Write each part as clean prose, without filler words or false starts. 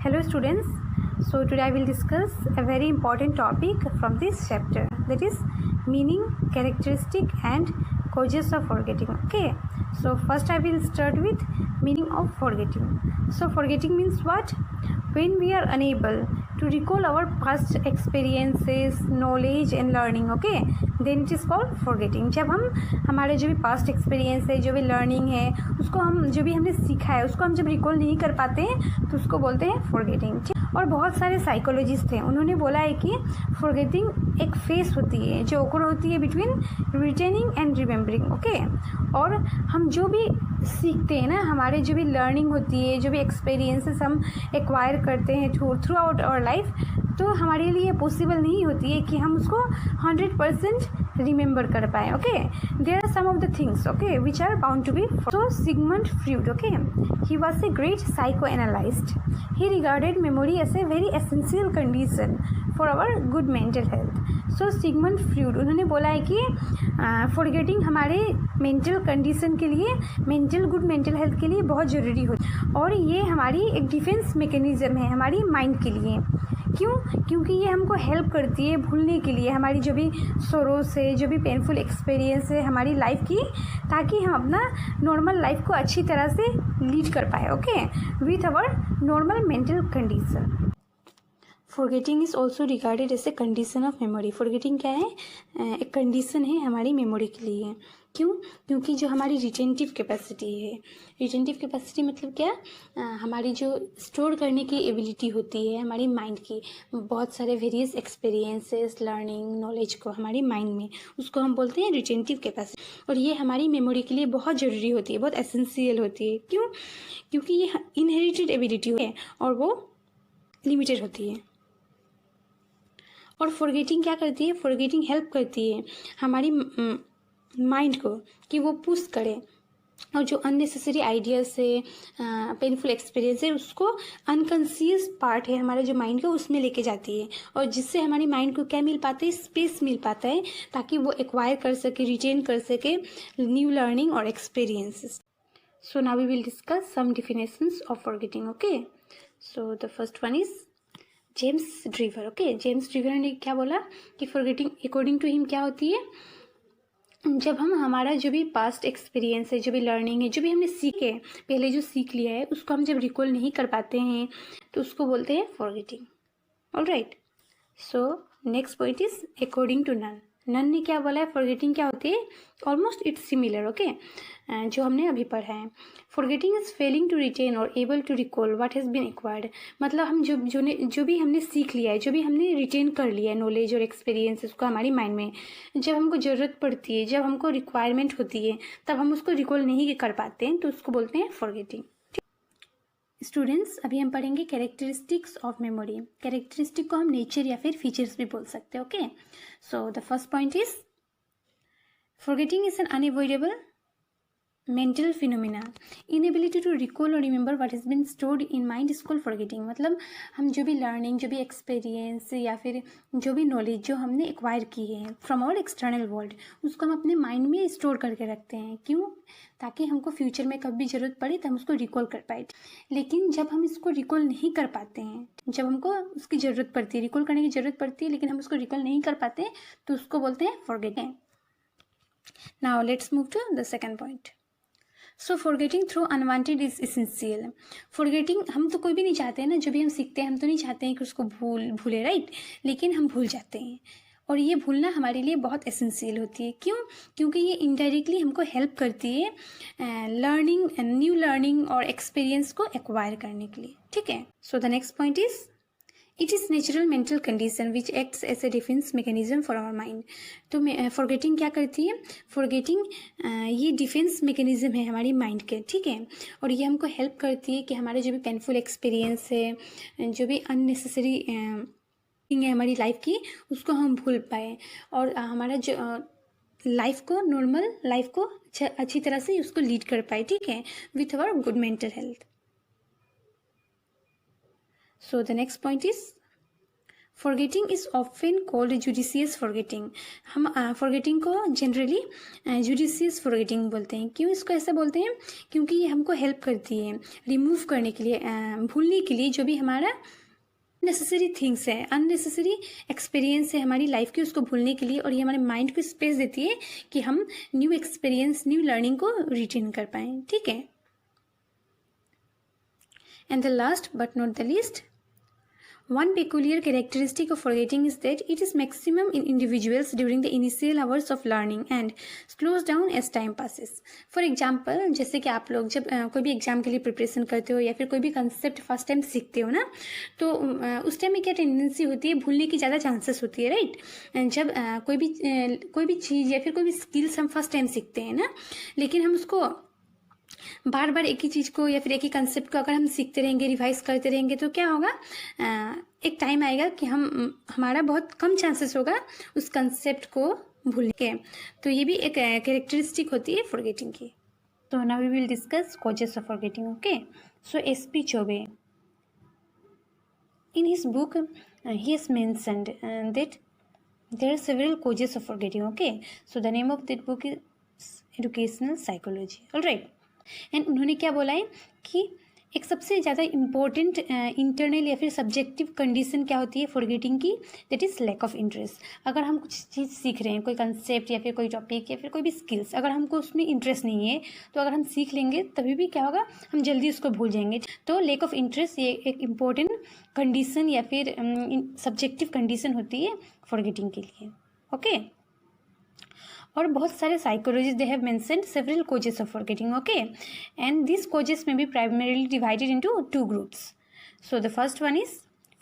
Hello students, so today I will discuss a very important topic from this chapter, that is meaning, characteristic and causes of forgetting. Okay, so first I will start with meaning of forgetting. So forgetting means what? When we are unable to recall our past experiences, knowledge and learning, okay, then it is called forgetting. जब हम हमारे जो भी past experience है, जो भी learning है, उसको हम जो भी हमने सीखा है उसको हम जब रिकॉल नहीं कर पाते हैं तो उसको बोलते हैं फॉरगेटिंग. और बहुत सारे साइकोलॉजिस्ट हैं, उन्होंने बोला है कि फॉरगेटिंग एक फेस होती है जो ओकर होती है between retaining and remembering. Okay, और हम जो भी सीखते हैं ना, हमारे जो भी लर्निंग होती है, जो भी एक्सपीरियंसेस हम एक्वायर करते हैं थ्रू आउट आवर लाइफ, तो हमारे लिए पॉसिबल नहीं होती है कि हम उसको 100% रिमेंबर कर पाएँ. Okay, there are some of the things okay which are bound to be. So Sigmund Freud, okay, he was a great psychoanalyst. He regarded memory as a very essential condition for our good mental health. So Sigmund Freud उन्होंने बोला है कि forgetting हमारे mental condition के लिए, good mental health के लिए बहुत ज़रूरी होती है. और ये हमारी एक डिफेंस मैकेनिज्म है हमारी माइंड के लिए. क्यों? क्योंकि ये हमको हेल्प करती है भूलने के लिए हमारी जो भी सोरोस है, जो भी पेनफुल एक्सपीरियंस है हमारी लाइफ की, ताकि हम अपना नॉर्मल लाइफ को अच्छी तरह से लीड कर पाए. Okay, with our normal mental condition. Forgetting is also regarded as a condition of memory. Forgetting क्या है? एक कंडीशन है हमारी मेमोरी के लिए. क्यों? क्योंकि जो हमारी रिटेंटिव कैपेसिटी है, रिटेंटिव कैपेसिटी मतलब क्या? हमारी जो स्टोर करने की एबिलिटी होती है हमारी माइंड की, बहुत सारे वेरियस एक्सपीरियंसेस, लर्निंग, नॉलेज को हमारी माइंड में, उसको हम बोलते हैं रिटेंटिव कैपेसिटी. और ये हमारी मेमोरी के लिए बहुत ज़रूरी होती है, बहुत एसेंशियल होती है. क्यों? क्योंकि ये इनहेरिटेड एबिलिटी है और वो लिमिटेड होती है. और फॉरगेटिंग क्या करती है? फॉरगेटिंग हेल्प करती है हमारी माइंड को कि वो पुश करे और जो अननेसेसरी आइडियाज है, पेनफुल एक्सपीरियंस है, उसको अनकॉन्शियस पार्ट है हमारे जो माइंड का, उसमें लेके जाती है. और जिससे हमारी माइंड को क्या मिल पाता है? स्पेस मिल पाता है, ताकि वो एक्वायर कर सके, रिटेन कर सके न्यू लर्निंग और experiences. So now we will discuss some definitions of forgetting. Okay, so the first one is James Drever. Okay, James Drever ने क्या बोला कि फॉरगेटिंग अकॉर्डिंग टू हिम क्या होती है? जब हम हमारा जो भी पास्ट एक्सपीरियंस है, जो भी लर्निंग है, जो भी हमने सीखे, पहले जो सीख लिया है, उसको हम जब रिकॉल नहीं कर पाते हैं तो उसको बोलते हैं forgetting. Alright, so next point is according to Nunn. Nunn ने क्या बोला है? फॉरगेटिंग क्या होती है? Almost it's similar. ओके, जो हमने अभी पढ़ा है. Forgetting is failing to retain और able to recall what has been acquired. मतलब हम जो भी हमने सीख लिया है, जो भी हमने रिटेन कर लिया है नॉलेज और एक्सपीरियंस, उसको हमारी माइंड में जब हमको ज़रूरत पड़ती है, जब हमको रिक्वायरमेंट होती है, तब हम उसको रिकॉल नहीं कर पाते हैं, तो उसको बोलते हैं फॉरगेटिंग. स्टूडेंट्स, अभी हम पढ़ेंगे कैरेक्टरिस्टिक्स ऑफ मेमोरी. कैरेक्टरिस्टिक को हम नेचर या फिर फीचर्स भी बोल सकते हैं. Okay, so the first point is forgetting is an unavoidable mental phenomena. Inability to recall और remember what has been stored in mind is called forgetting. मतलब हम जो भी लर्निंग, जो भी एक्सपीरियंस या फिर जो भी नॉलेज जो हमने एक्वायर की है फ्रॉम आवर एक्सटर्नल वर्ल्ड, उसको हम अपने माइंड में स्टोर करके रखते हैं. क्यों? ताकि हमको फ्यूचर में कभी ज़रूरत पड़े तो हम उसको रिकॉल कर पाए. लेकिन जब हम इसको रिकॉल नहीं कर पाते हैं, जब हमको उसकी ज़रूरत पड़ती है, रिकॉल करने की ज़रूरत पड़ती है, लेकिन हम उसको रिकॉल नहीं कर पाते, तो उसको बोलते हैं forgetting. Now let's move to the second point. So forgetting through unwanted is essential. Forgetting हम तो कोई भी नहीं चाहते हैं ना, जो भी हम सीखते हैं हम तो नहीं चाहते हैं कि उसको भूले, राइट? लेकिन हम भूल जाते हैं, और ये भूलना हमारे लिए बहुत एसेंशियल होती है. क्यों? क्योंकि ये इनडायरेक्टली हमको हेल्प करती है लर्निंग, न्यू लर्निंग और एक्सपीरियंस को एक्वायर करने के लिए. ठीक है, so the next point is it is natural mental condition which acts as a defence mechanism for our mind. तो फॉरगेटिंग क्या करती है? फॉरगेटिंग ये डिफेंस मैकेनिज्म है हमारी माइंड के. ठीक है, और ये हमको हेल्प करती है कि हमारे जो भी पेनफुल एक्सपीरियंस है, जो भी अननेसेसरी है हमारी लाइफ की, उसको हम भूल पाए और हमारा जो लाइफ को, नॉर्मल लाइफ को अच्छी तरह से उसको लीड कर पाए. ठीक है, with our good mental health. So the next point is forgetting is often called judicious forgetting. हम फॉरगेटिंग को जनरली जुडिशियस फॉरगेटिंग बोलते हैं। क्यों इसको ऐसा बोलते हैं? क्योंकि ये हमको हेल्प करती है रिमूव करने के लिए, भूलने के लिए जो भी हमारा नेसेसरी थिंग्स है, अननेसेसरी एक्सपीरियंस है हमारी लाइफ की, उसको भूलने के लिए। और ये हमारे माइंड को स्पेस देती है कि हम न्यू एक्सपीरियंस, न्यू लर्निंग को रिटेन कर पाएँ। ठीक है। And the last but not the least, one peculiar characteristic of forgetting is that it is maximum in individuals during the initial hours of learning and slows down as time passes. For example, जैसे कि आप लोग जब कोई भी exam के लिए preparation करते हो या फिर कोई भी कंसेप्ट फर्स्ट टाइम सीखते हो ना, तो उस टाइम में क्या टेंडेंसी होती है, भूलने की ज़्यादा चांसेस होती है, राइट। जब कोई भी चीज़ या फिर कोई भी स्किल्स हम फर्स्ट टाइम सीखते हैं ना, लेकिन हम उसको बार बार एक ही चीज़ को या फिर एक ही कंसेप्ट को अगर हम सीखते रहेंगे, रिवाइज करते रहेंगे, तो क्या होगा, एक टाइम आएगा कि हमारा बहुत कम चांसेस होगा उस कंसेप्ट को भूलने के। तो ये भी एक कैरेक्टरिस्टिक होती है फॉरगेटिंग की। तो now we will discuss causes of forgetting. Okay, so SP Chaubey in his book he has mentioned that there are several causes of forgetting. Okay, so the name of that book is educational psychology. All right. And उन्होंने क्या बोला है कि एक सबसे ज़्यादा important internal या फिर सब्जेक्टिव कंडीशन क्या होती है फॉरगेटिंग की, that is lack of interest. अगर हम कुछ चीज़ सीख रहे हैं, कोई कंसेप्ट या फिर कोई टॉपिक या फिर कोई भी स्किल्स, अगर हमको उसमें इंटरेस्ट नहीं है, तो अगर हम सीख लेंगे तभी भी क्या होगा, हम जल्दी उसको भूल जाएंगे। तो लैक ऑफ इंटरेस्ट ये एक इम्पोर्टेंट कंडीशन या फिर सब्जेक्टिव कंडीशन होती है फॉरगेटिंग के लिए। ओके, और बहुत सारे psychologist they have mentioned several causes of forgetting. Okay, and this causes में be primarily divided into two groups. So the first one is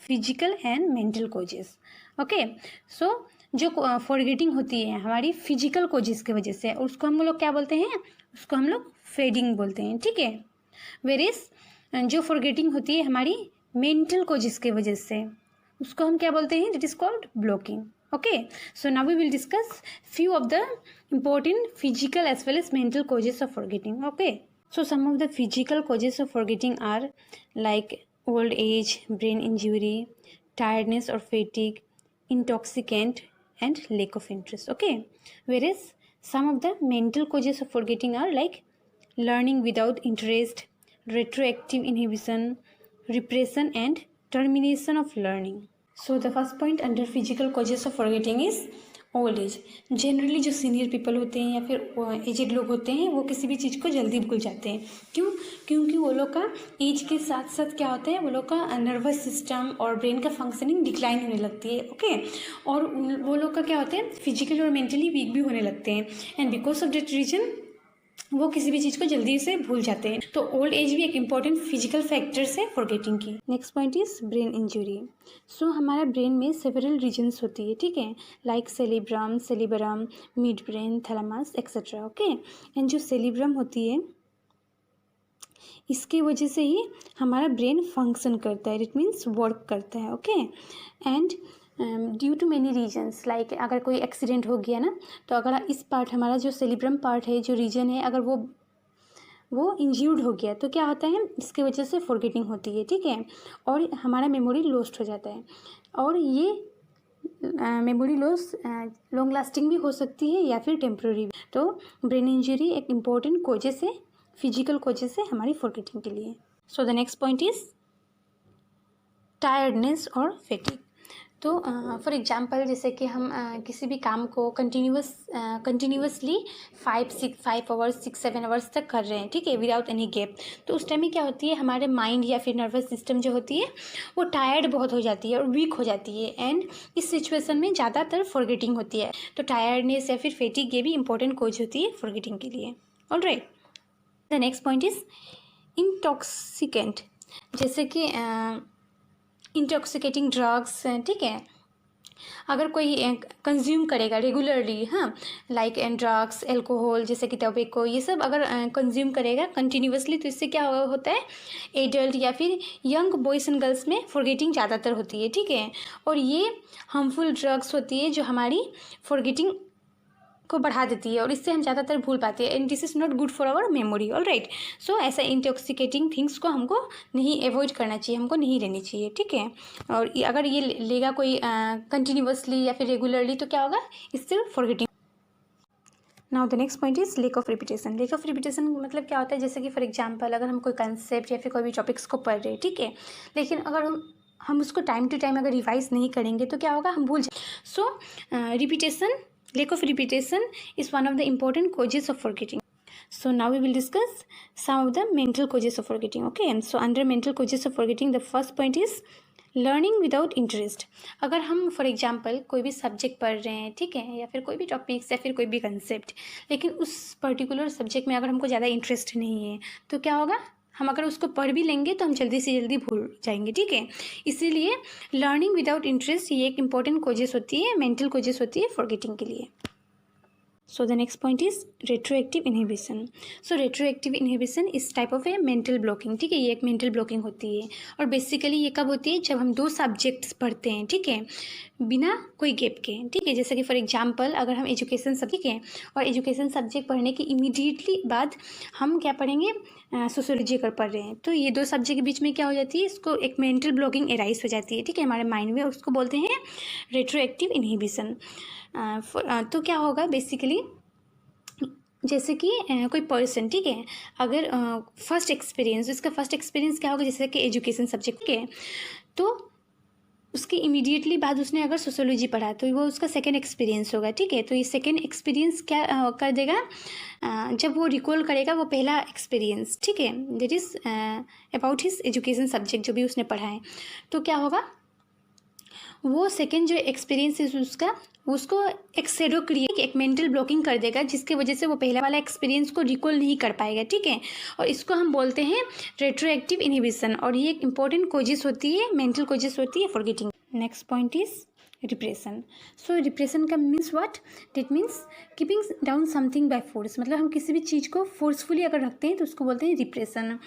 physical and mental causes. Okay, so जो forgetting होती है हमारी physical causes की वजह से, उसको हम लोग क्या बोलते हैं, उसको हम लोग फेडिंग बोलते हैं। ठीक है। वेरिस जो फॉरगेटिंग होती है हमारी मेंटल कॉजेस की वजह से, उसको हम क्या बोलते हैं, that is called blocking. Okay, so now we will discuss few of the important physical as well as mental causes of forgetting. Okay, so some of the physical causes of forgetting are like old age, brain injury, tiredness or fatigue, intoxicant and lack of interest. Okay, whereas some of the mental causes of forgetting are like learning without interest, retroactive inhibition, repression and termination of learning. So the first point under physical causes of forgetting is old age. Generally जो senior people होते हैं या फिर aged लोग होते हैं, वो किसी भी चीज़ को जल्दी भूल जाते हैं। क्यों? क्योंकि वो लोग का एज के साथ साथ क्या होता है, वो लोग का नर्वस सिस्टम और ब्रेन का फंक्शनिंग डिक्लाइन होने लगती है। ओके, और वो लोग का क्या होता है, फिजिकली और मेंटली वीक भी होने लगते हैं। And because of that reason वो किसी भी चीज़ को जल्दी से भूल जाते हैं। तो ओल्ड एज भी एक इम्पॉर्टेंट फिजिकल फैक्टर्स है फॉरगेटिंग की। Next point is brain injury. So हमारा ब्रेन में सेवरल रीजन्स होती है, ठीक है, like cerebrum, midbrain, thalamus etcetera. Okay, and जो सेलिब्रम होती है इसके वजह से ही हमारा ब्रेन फंक्शन करता है, इट मीन्स वर्क करता है। Okay, and due to many reasons, like अगर कोई एक्सीडेंट हो गया ना, तो अगर इस पार्ट हमारा जो सेलिब्रम पार्ट है, जो रीजन है, अगर वो इंज्यूर्ड हो गया तो क्या होता है, इसके वजह से फॉरगेटिंग होती है। ठीक है, और हमारा मेमोरी लॉस्ट हो जाता है। और ये मेमोरी लॉस लॉन्ग लास्टिंग भी हो सकती है या फिर टेम्प्रेरी। तो ब्रेन इंजरी एक इम्पॉर्टेंट कोजेस है, फिजिकल कोजेस है हमारी फॉरगेटिंग के लिए। सो the next point is tiredness और फेटिग। तो फॉर एग्जांपल जैसे कि हम किसी भी काम को कंटिन्यूसली 5 आवर्स 6-7 आवर्स तक कर रहे हैं, ठीक है, विदाउट एनी गैप, तो उस टाइम में क्या होती है, हमारे माइंड या फिर नर्वस सिस्टम जो होती है वो टायर्ड बहुत हो जाती है और वीक हो जाती है। एंड इस सिचुएशन में ज़्यादातर फॉरगेटिंग होती है। तो टायर्डनेस या फिर फेटिग ये भी इंपॉर्टेंट कोज होती है फॉरगेटिंग के लिए। Alright, the next point is intoxicant. जैसे कि इंटॉक्सिकेटिंग ड्रग्स, ठीक है, अगर कोई कंज्यूम करेगा रेगुलरली, हाँ, लाइक ड्रग्स, एल्कोहल, जैसे कि टोबैको, ये सब अगर कंज्यूम करेगा कंटिन्यूसली, तो इससे क्या होता है, एडल्ट या फिर यंग बॉयज़ एंड गर्ल्स में फॉरगेटिंग ज़्यादातर होती है। ठीक है, और ये हार्मफुल ड्रग्स होती है जो हमारी फॉरगेटिंग को बढ़ा देती है और इससे हम ज़्यादातर भूल पाते हैं and this is not good for our memory. All right, so ऐसा इंटॉक्सिकेटिंग थिंग्स को हमको नहीं अवॉइड करना चाहिए, हमको नहीं लेनी चाहिए, ठीक है। और अगर ये लेगा कोई कंटिन्यूसली या फिर रेगुलरली तो क्या होगा, इससे forgetting. Now the next point is lake of repetition. Lake of repetition मतलब क्या होता है, जैसे कि फॉर एग्जांपल अगर हम कोई कंसेप्ट या फिर कोई भी टॉपिक्स को पढ़ रहे हैं, ठीक है, लेकिन अगर हम उसको टाइम टू टाइम अगर रिवाइज नहीं करेंगे तो क्या होगा, हम भूल जाएंगे। सो repetition, lack of repetition is one of the important causes of forgetting. So now we will discuss some of the mental causes of forgetting. Okay, and so under mental causes of forgetting, the first point is learning without interest. अगर हम for example कोई भी subject पढ़ रहे हैं, ठीक है, या फिर कोई भी टॉपिक्स या फिर कोई भी कंसेप्ट, लेकिन उस पर्टिकुलर सब्जेक्ट में अगर हमको ज़्यादा इंटरेस्ट नहीं है तो क्या होगा, हम अगर उसको पढ़ भी लेंगे तो हम जल्दी से जल्दी भूल जाएंगे, ठीक है। इसीलिए लर्निंग विदाउट इंटरेस्ट ये एक इंपॉर्टेंट कोजेस होती है, मेंटल कोजेस होती है फॉरगेटिंग के लिए। So the next point is retroactive inhibition. So retroactive inhibition is type of a mental blocking, ठीक है, ये एक mental blocking होती है और बेसिकली ये कब होती है, जब हम दो सब्जेक्ट्स पढ़ते हैं, ठीक है, बिना कोई गैप के, ठीक है। जैसे कि फॉर एग्जांपल अगर हम एजुकेशन सब्जेक्ट है और एजुकेशन सब्जेक्ट पढ़ने के इमीडिएटली बाद हम क्या पढ़ेंगे, सोशियोलॉजी अगर पढ़ रहे हैं, तो ये दो सब्जेक्ट के बीच में क्या हो जाती है, इसको एक मेंटल ब्लॉकिंग एराइज हो जाती है, ठीक है, हमारे माइंड में, उसको बोलते हैं रेट्रोएक्टिव इनहिबिशन। तो क्या होगा बेसिकली, जैसे कि कोई पर्सन, ठीक है, अगर फर्स्ट एक्सपीरियंस, उसका फर्स्ट एक्सपीरियंस क्या होगा, जैसे कि एजुकेशन सब्जेक्ट, ठीक है, तो उसके इमीडिएटली बाद उसने अगर सोशियोलॉजी पढ़ा तो वो उसका सेकेंड एक्सपीरियंस होगा, ठीक है। तो ये सेकेंड एक्सपीरियंस क्या कर देगा, जब वो रिकॉल करेगा वो पहला एक्सपीरियंस, ठीक है, that is about his education subject जो भी उसने पढ़ा है, तो क्या होगा, वो सेकेंड जो एक्सपीरियंस है उसको एक शेडो क्रिएट, एक मेंटल ब्लॉकिंग कर देगा, जिसके वजह से वो पहला वाला एक्सपीरियंस को रिकॉल नहीं कर पाएगा, ठीक है। और इसको हम बोलते हैं रेट्रोएक्टिव इनहिबिशन और ये एक इंपॉर्टेंट कोजेस होती है, मेंटल कोजेस होती है forgetting. Next point is repression. So repression का means what, that means keeping down something by force, मतलब हम किसी भी चीज़ को फोर्सफुली अगर रखते हैं तो उसको बोलते हैं रिप्रेशन।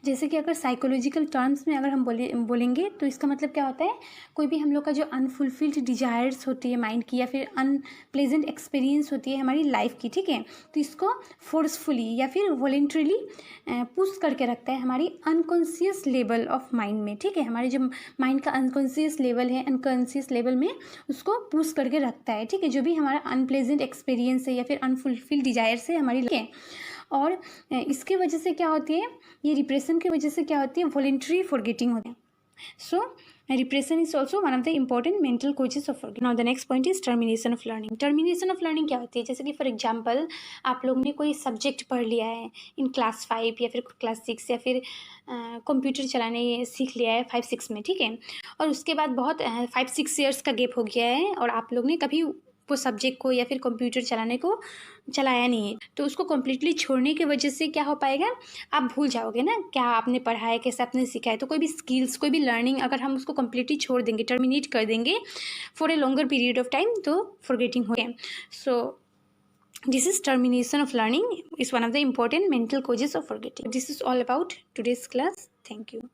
जैसे कि अगर साइकोलॉजिकल टर्म्स में अगर हम बोलेंगे तो इसका मतलब क्या होता है, कोई भी हम लोग का जो अनफुलफिल्ड डिजायर्स होती है माइंड की या फिर अनप्लेजेंट एक्सपीरियंस होती है हमारी लाइफ की, ठीक है, तो इसको फोर्सफुली या फिर वॉलेंट्रीली पुश करके रखता है हमारी अनकॉन्शियस लेवल ऑफ माइंड में, ठीक है, हमारे जो माइंड का अनकॉन्शियस लेवल है, अनकॉन्शियस लेवल में उसको पुश करके रखता है, ठीक है, जो भी हमारा अनप्लेजेंट एक्सपीरियंस है या फिर अनफुलफिल्ड डिजायर्स है हमारी, ठीक है। और इसके वजह से क्या होती है, ये रिप्रेशन की वजह से क्या होती है, वॉलेंट्री फॉरगेटिंग होती है। So repression is also one of the important mental causes of forgetting. Now the next point is termination of learning. Termination of learning क्या होती है, जैसे कि फॉर एग्जांपल आप लोगों ने कोई सब्जेक्ट पढ़ लिया है इन क्लास 5 या फिर क्लास 6 या फिर कंप्यूटर चलाने सीख लिया है 5-6 में, ठीक है, और उसके बाद बहुत 5-6 ईयर्स का गैप हो गया है और आप लोग ने कभी वो सब्जेक्ट को या फिर कंप्यूटर चलाने को चलाया नहीं है, तो उसको कम्प्लीटली छोड़ने की वजह से क्या हो पाएगा, आप भूल जाओगे ना क्या आपने पढ़ा है, कैसे आपने सीखा है। तो कोई भी स्किल्स, कोई भी लर्निंग अगर हम उसको कम्प्लीटली छोड़ देंगे, टर्मिनेट कर देंगे for a longer period of time, तो फॉरगेटिंग हो गया। सो this is termination of learning is one of the important mental causes of forgetting. This is all about today's class. Thank you.